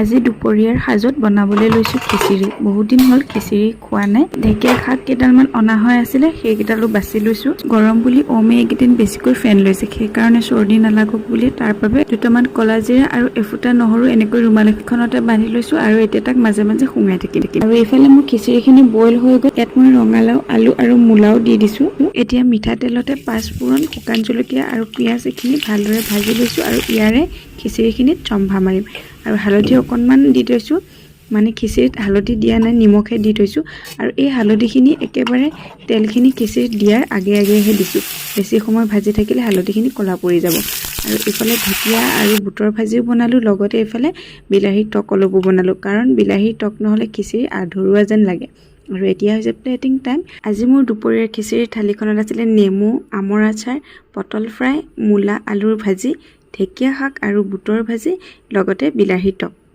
আজি দুপৰীয়াৰ সাজত বনাবলৈ লৈছোঁ খিচিৰি। বহুত দিন হ'ল খিচিৰি খোৱা নাই। ঢেকীয়া শাক কেইডালমান অনা হৈ আছিলে, সেইকেইডালো বাছি লৈছোঁ। গৰম বুলি ওমে এইকেইদিন বেছিকৈ ফেন লৈছে, সেইকাৰণে চৰ্দি নালাগক বুলি তাৰ বাবে দুটামান কলা জিৰা আৰু এফুটা নহৰু এনেকৈ ৰুমাল এখনতে বান্ধি লৈছোঁ আৰু এতিয়া তাক মাজে মাজে সুঙাই থাকিম। আৰু এইফালে মোৰ খিচিৰিখিনি বইল হৈ গ'ল। ইয়াত মই ৰঙালাও, আলু আৰু মূলাও দি দিছোঁ। এতিয়া মিঠাতেলতে পাঁচফোৰণ, শুকান জলকীয়া আৰু পিঁয়াজ এইখিনি ভালদৰে ভাজি লৈছোঁ আৰু ইয়াৰে খিচিৰিখিনিত চম্ভা মাৰিম। আৰু হালধি অকণমান দি থৈছোঁ, মানে খিচিৰিত হালধি দিয়া নাই, নিমখে দি থৈছোঁ। আৰু এই হালধিখিনি একেবাৰে তেলখিনি খিচিৰিত দিয়াৰ আগে আগেহে দিছোঁ। বেছি সময় ভাজি থাকিলে হালধিখিনি ক'লা পৰি যাব। আৰু এইফালে ঢেকীয়া আৰু বুটৰ ভাজিও বনালোঁ, লগতে এইফালে বিলাহীৰ টক অলপো বনালোঁ, কাৰণ বিলাহীৰ টক নহ'লে খিচিৰি আধৰুৱা যেন লাগে। আৰু এতিয়া হৈছে প্লেটিং টাইম। আজি মোৰ দুপৰীয়াৰ খিচিৰিৰ থালিখনত আছিলে নেমু, আমৰ আচাৰ, পটল ফ্ৰাই, মূলা আলুৰ ভাজি, ঢেকীয়া শাক আৰু বুটৰ ভাজি, লগতে বিলাহীৰ টক।